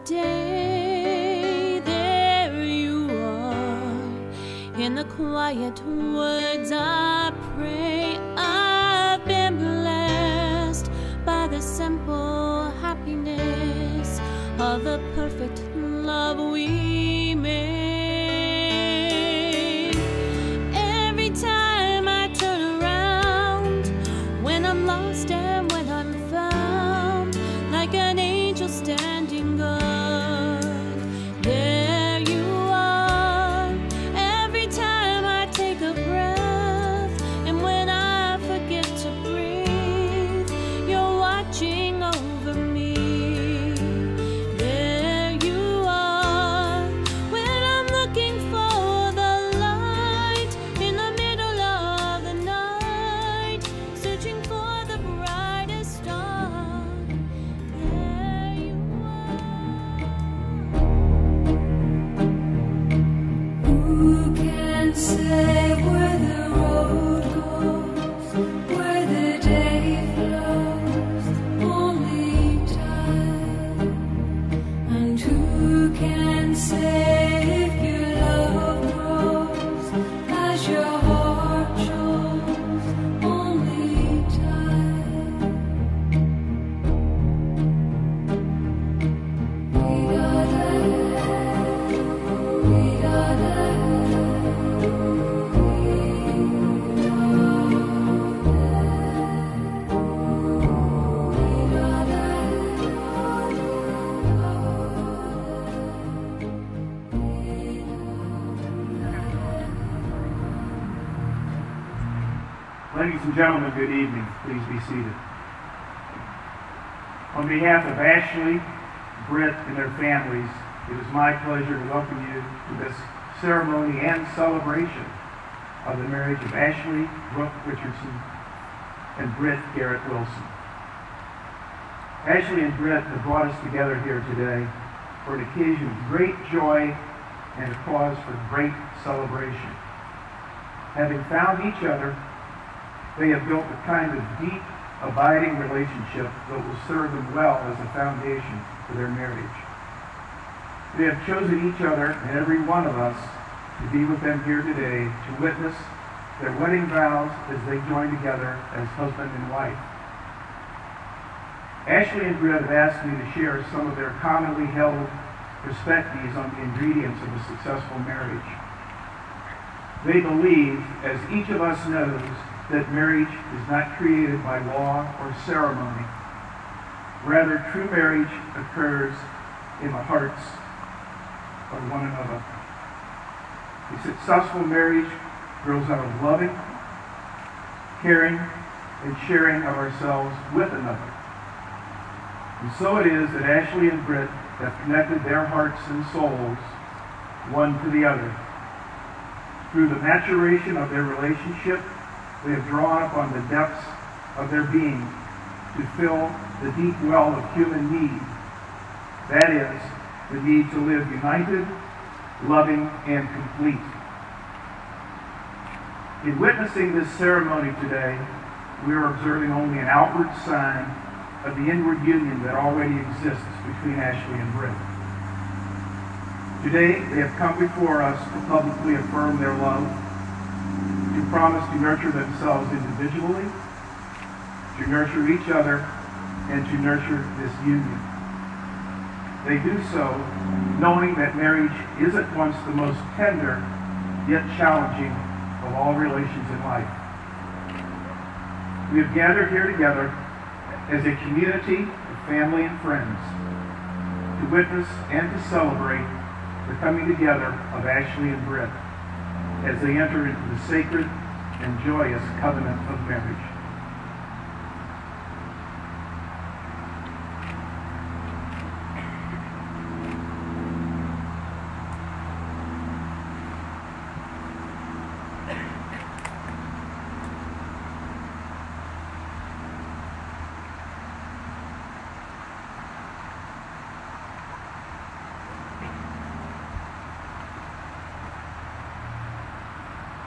day, there you are. In the quiet woods I pray. I've been blessed by the simple happiness of the perfect love we made. Every time I turn around, when I'm lost and when I'm found, like an angel standing guard, there you are. Every time I take a breath, and when I forget to breathe, you're watching over me. There you are. When I'm looking for the light in the middle of the night, searching for the brightest star, there you are. Who can say where the road goes, where the day flows? Only time. And who can say if your love grows as your heart shows? Only time. We gotta Ladies and gentlemen, good evening. Please be seated. On behalf of Ashley, Britt, and their families, it is my pleasure to welcome you to this ceremony and celebration of the marriage of Ashley Brooke Richardson and Britt Garrett Wilson. Ashley and Britt have brought us together here today for an occasion of great joy and a cause for great celebration. Having found each other, they have built a kind of deep, abiding relationship that will serve them well as a foundation for their marriage. They have chosen each other and every one of us to be with them here today to witness their wedding vows as they join together as husband and wife. Ashley and Britt have asked me to share some of their commonly held perspectives on the ingredients of a successful marriage. They believe, as each of us knows, that marriage is not created by law or ceremony. Rather, true marriage occurs in the hearts of one another. A successful marriage grows out of loving, caring, and sharing of ourselves with another. And so it is that Ashley and Britt have connected their hearts and souls one to the other. Through the maturation of their relationship, they have drawn upon the depths of their being to fill the deep well of human need. That is, the need to live united, loving, and complete. In witnessing this ceremony today, we are observing only an outward sign of the inward union that already exists between Ashley and Britt. Today, they have come before us to publicly affirm their love, to promise to nurture themselves individually, to nurture each other, and to nurture this union. They do so knowing that marriage is at once the most tender, yet challenging of all relations in life. We have gathered here together as a community of family and friends to witness and to celebrate the coming together of Ashley and Britt as they enter into the sacred and joyous covenant of marriage.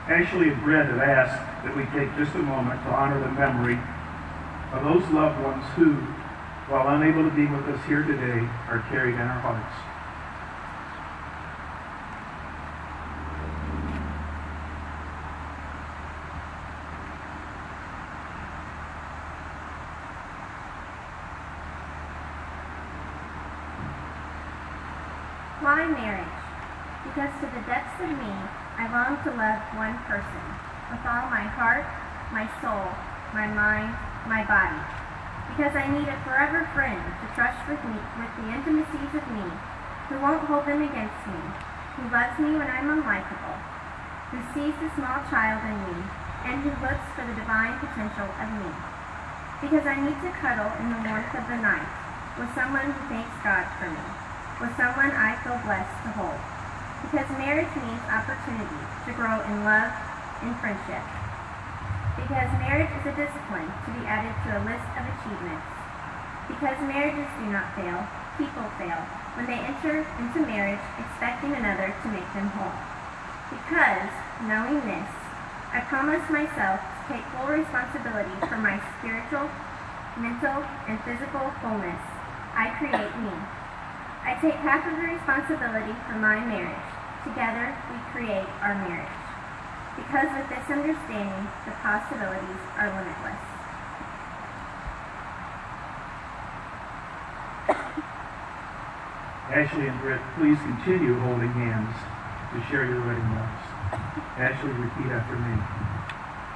Ashley and Britt have asked that we take just a moment to honor the memory of those loved ones who, while unable to be with us here today, are carried in our hearts. Why marriage? Because to the depths of me, I long to love one person with all my heart, my soul, my mind, my body. Because I need a forever friend to trust with me, with the intimacies of me, who won't hold them against me, who loves me when I'm unlikable, who sees the small child in me, and who looks for the divine potential of me. Because I need to cuddle in the warmth of the night with someone who thanks God for me, with someone I feel blessed to hold. Because marriage means opportunity to grow in love and friendship. Because marriage is a discipline to be added to a list of achievements. Because marriages do not fail, people fail when they enter into marriage expecting another to make them whole. Because, knowing this, I promise myself to take full responsibility for my spiritual, mental, and physical wholeness. I create me. I take half of the responsibility for my marriage. Together, we create our marriage. Because with this understanding, the possibilities are limitless. Ashley and Britt, please continue holding hands to share your wedding vows. Ashley, repeat after me.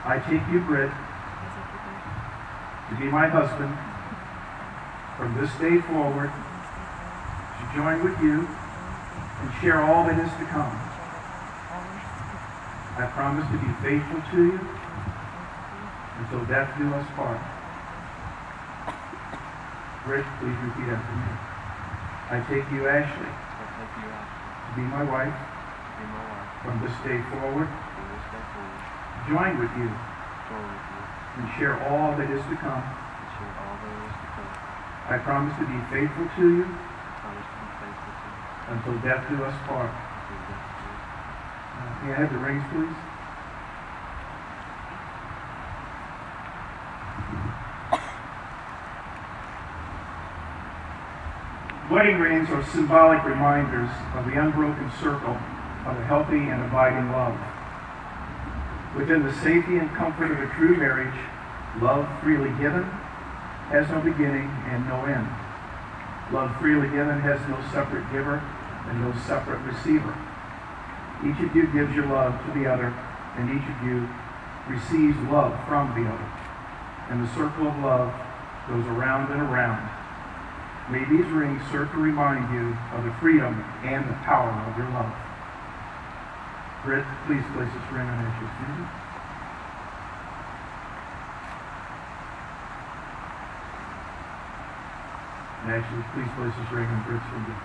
I take you, Britt, to be my husband from this day forward, to join with you and share all that is to come. I promise to be faithful to you until death do us part. Britt, please repeat after me. I take you, Ashley, to be my wife from this day forward, join with you and share all that is to come. I promise to be faithful to you until death do us part. May I have the rings, please? Wedding rings are symbolic reminders of the unbroken circle of a healthy and abiding love. Within the safety and comfort of a true marriage, love freely given has no beginning and no end. Love freely given has no separate giver and no separate receiver. Each of you gives your love to the other, and each of you receives love from the other. And the circle of love goes around and around. May these rings serve to remind you of the freedom and the power of your love. Britt, please place this ring on Ashley's finger. And Ashley, please place this ring on Britt's finger.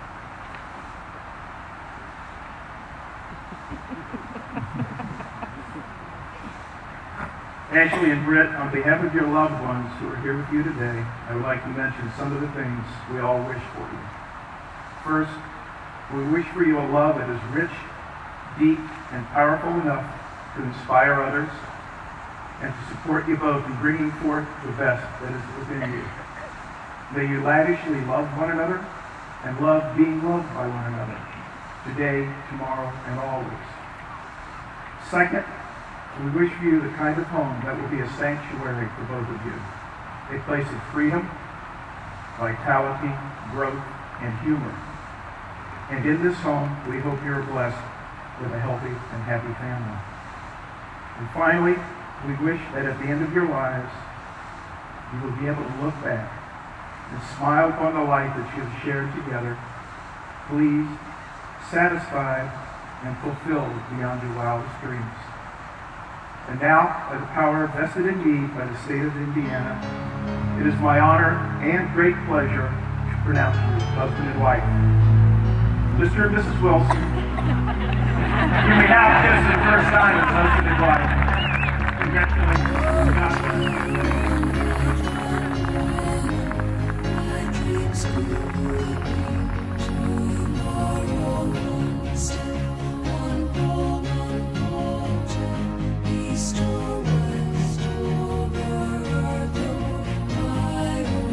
Ashley and Britt, on behalf of your loved ones who are here with you today, I would like to mention some of the things we all wish for you. First, we wish for you a love that is rich, deep, and powerful enough to inspire others and to support you both in bringing forth the best that is within you. May you lavishly love one another and love being loved by one another, today, tomorrow, and always. Second, we wish for you the kind of home that will be a sanctuary for both of you, a place of freedom, vitality, growth, and humor. And in this home, we hope you're blessed with a healthy and happy family. And finally, we wish that at the end of your lives, you will be able to look back and smile upon the life that you have shared together, pleased, satisfied, and fulfilled beyond your wildest dreams. And now, by the power vested in me by the state of Indiana, it is my honor and great pleasure to pronounce you husband and wife. Mr. and Mrs. Wilson, you may now kiss for the first time as husband and wife. Congratulations. God bless.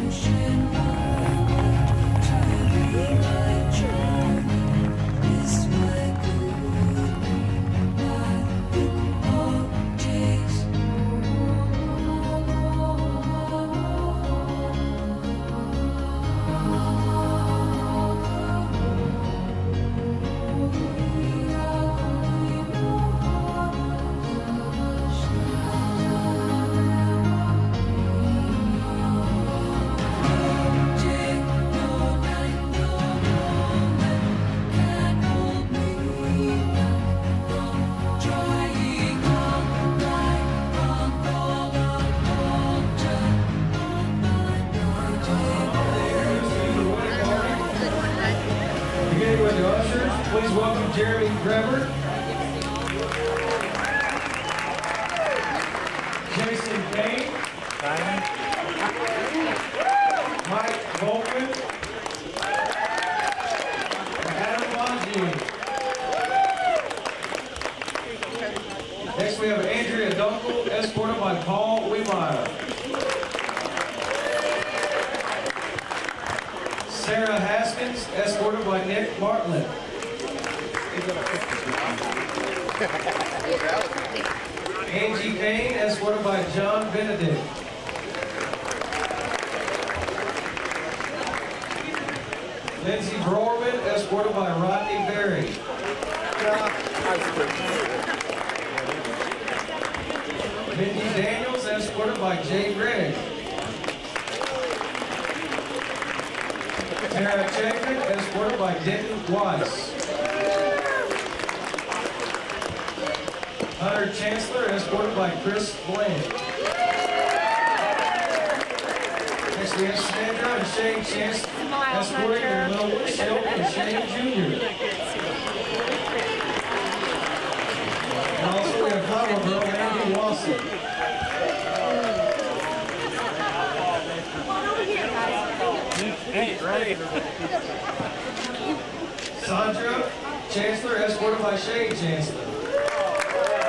Ocean welcome Jeremy Bremer, Jason Kane, Mike Volkman, and Adam Bongier. Next we have Andrea Dunkel, escorted by Paul Weemeyer. Sarah Haskins, escorted by Nick Bartlett. Angie Kane, escorted by John Benedict. Lindsay Broerman, escorted by Rodney Berry. Mindy Daniels, escorted by Jay Gregg. Tara Chapman, escorted by Denton Weiss. Hunter Chancellor, escorted by Chris Bland. Next we have Sandra and Shane Chancellor, escorting their little Sheldon and Shane Jr. And also we have Howard Girl Andy Lawson. Sandra Chancellor, escorted by Shane Chancellor.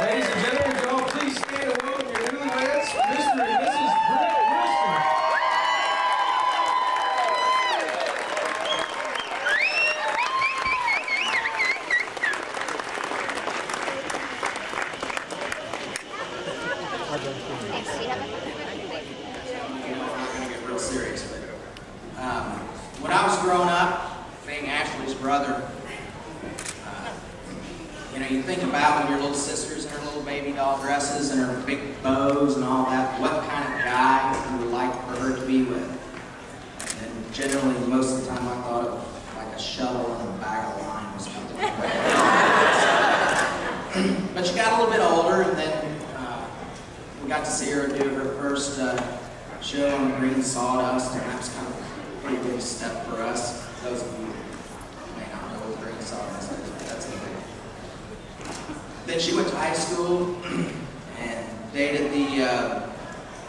Ladies and gentlemen, would you all please stand and welcome your newlyweds, Mr. and Mrs. Brett Wilson. Get real serious. When I was growing up, being Ashley's brother, you think about when your little sisters in her little baby doll dresses and her big bows and all that, what kind of guy you would like for her to be with. And generally, most of the time, I thought of like a shovel and a bag of lime or something like that. But she got a little bit older, and then we got to see her do her first show on Green Sawdust, and that was kind of a pretty big step for us. Those of you who may not know what Green Sawdust is, but that's okay. Then she went to high school and dated the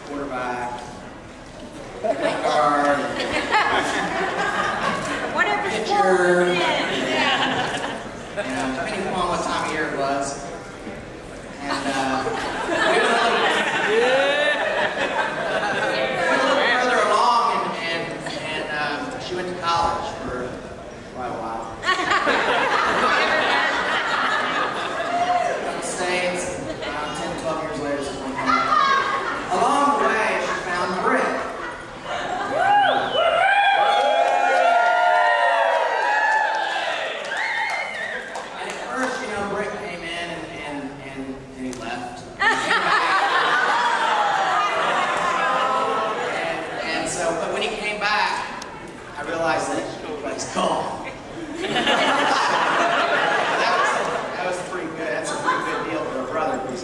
quarterback, point guard, Whatever pitcher, depending upon what time of year it was. And we went a little further along, and she went to college for quite a while. States, 10, 12 years later, something like that. Along the way, she found Britt. And at first, Britt came in and he left. And so, but when he came back, I realized that he's cool. That was pretty good. That's a pretty good deal for a brother, because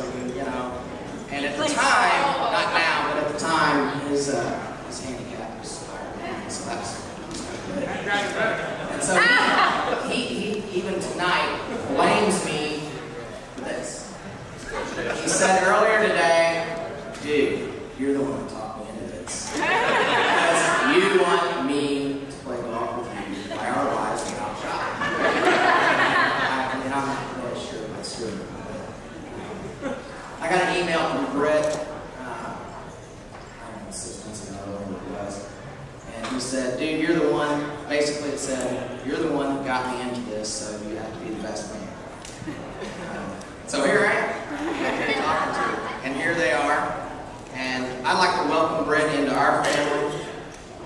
And at the time, not now, but at the time, his handicap was higher than mine, so that was good. And so he even tonight blames me for this. He said earlier today, dude, you're the one who talked me into this. Because you want me to play golf with you by our wives and our shop. And I'm not really sure if that's true. I got an email from Britt, I don't know, 6 months ago, whatever it was. And he said, dude, you're the one, basically it said, you're the one who got me into this, so you have to be the best man. So here I am, talking to you. And here they are. And I'd like to welcome Britt into our family,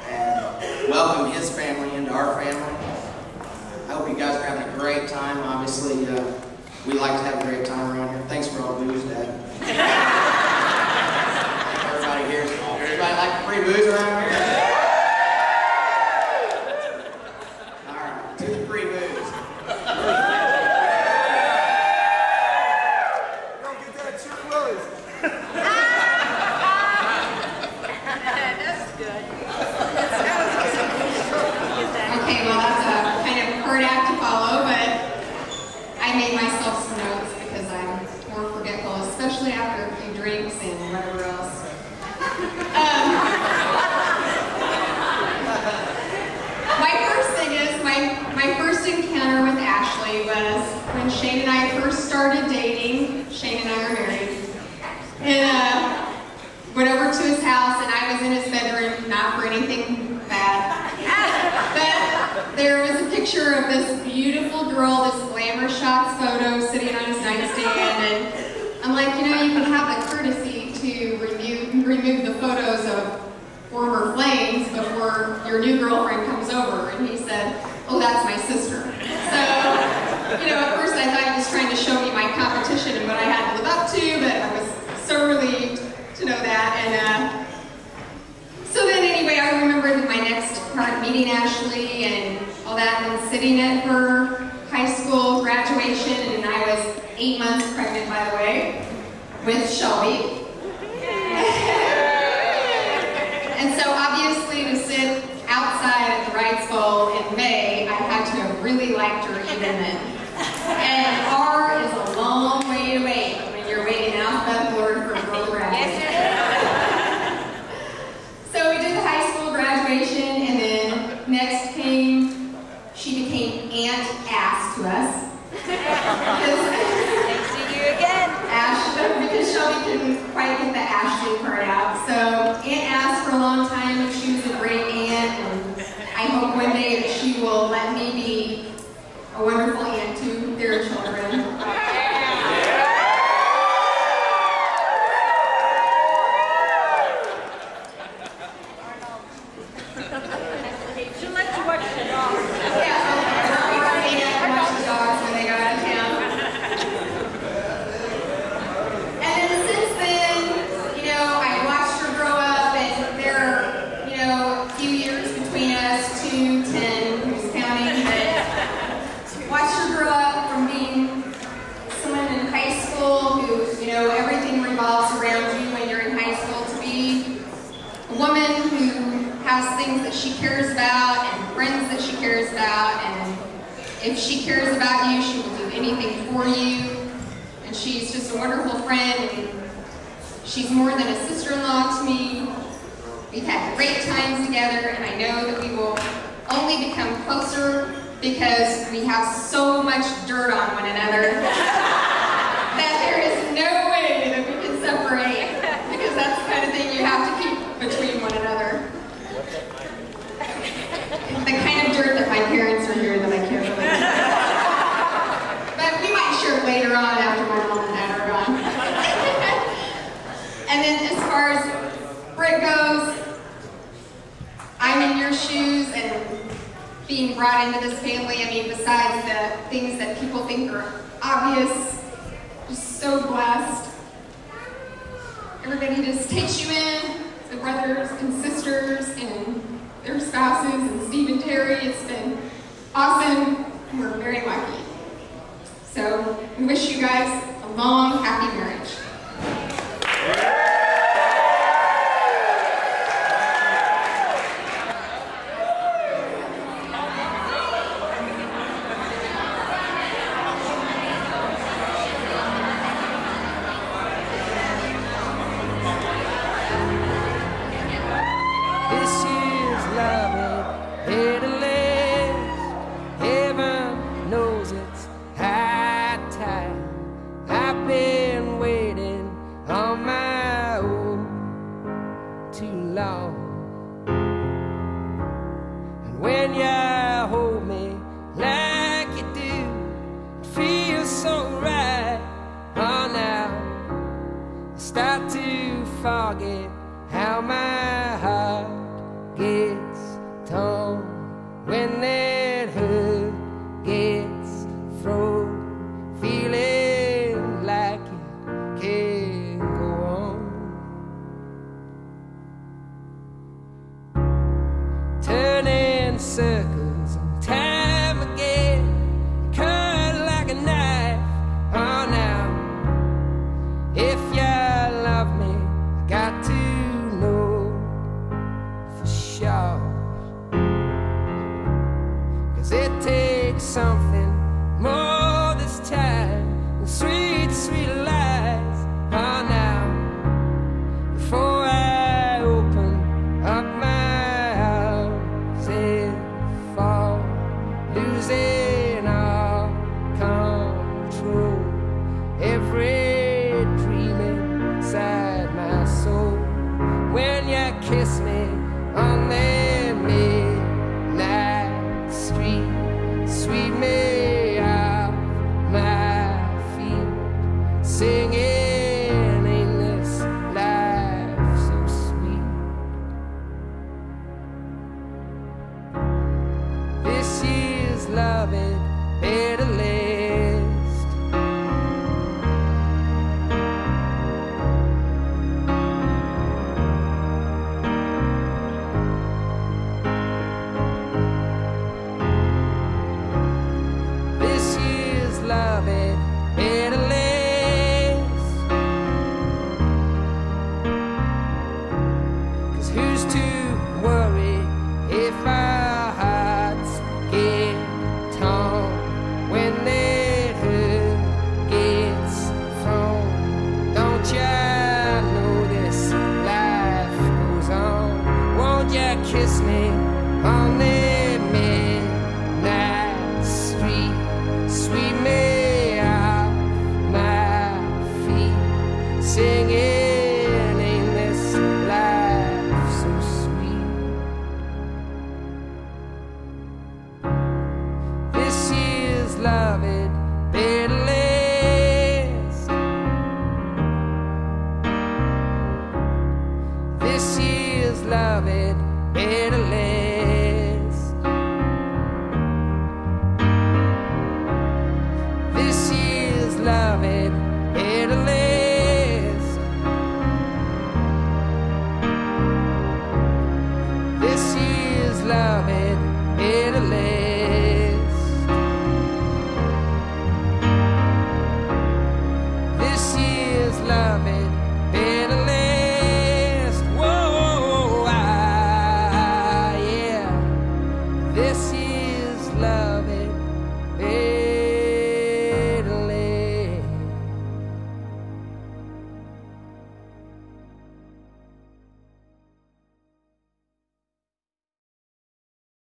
and welcome his family into our family. I hope you guys are having a great time. Obviously, we like to have a great time around here. Thanks for all the booze, Dad. Everybody here. Everybody like free booze around here? All right, to the free booze. Don't get that Chuck Willis. That's good. Okay, well that's a kind of hard act to follow, but whatever else. My first thing is, my first encounter with Ashley was when Shane and I first started dating. Shane and I are married. And went over to his house, and I was in his bedroom, not for anything bad. But there was a picture of this beautiful girl, this glamour shots photo sitting on his nightstand, and I'm like, you know, you can have the courtesy to remove the photos of former flames before your new girlfriend comes over. And he said, oh, that's my sister. So, you know, at first I thought he was trying to show me my competition and what I had to live up to, but I was so relieved to know that. And so then anyway, I remember my next part meeting Ashley and all that, and then sitting at her high school graduation, and I was 8 months pregnant, by the way, with Shelby. And so obviously to sit outside at the Wrights Bowl in May, I had to have really liked her even then. And R is a long way to wait when you're waiting in alphabetical order for a girl to graduate. So we did the high school graduation, and then next came, she became Aunt Ass to us. Thanks to you again. Because Shelby couldn't quite get the Ashley part out. So Aunt Ass for a long time, and she was a great aunt, and I hope one day that she will let me be a wonderful aunt to their children. She lets you watch the dog. Yeah, I watched the dogs when they got out of town. And then since then, you know, I watched her grow up, and there are, you know, a few years between us, 2, 10, who's counting, but watched her grow up from being someone in high school who, you know, everything revolves around you when you're in high school, to be a woman who has things that she cares about and friends that she cares about, and if she cares about you, she will do anything for you. And she's just a wonderful friend, and she's more than a sister-in-law to me. We've had great times together, and I know that we will only become closer because we have so much dirt on one another that there is no way that we can separate, because that's the kind of thing you have to keep between one another. The kind of dirt that my parents are here that I can't really. But we might share it later on after my mom and dad are gone. And then as far as Britt goes, I'm in your shoes, and being brought into this family, I mean, besides the things that people think are obvious, just so blessed. Everybody just takes you in, the brothers and sisters and their spouses, and Steve and Terry. It's been awesome. We're very lucky. So we wish you guys a long, happy marriage. before I open up my arms and fall, losing all control. Every dream inside my soul. When you kiss me on the midnight street, sweep me off my feet, singing, ain't this life so sweet? This year's loving better last. This year's loving better last. 'Cause who's to worry if our hearts get torn when that hurt gets thrown? Don't ya know this life goes on? Won't ya kiss me on the midnight street, sweep me off my feet, singing, ain't this life so sweet? This year's loving better last. This year's loving better last.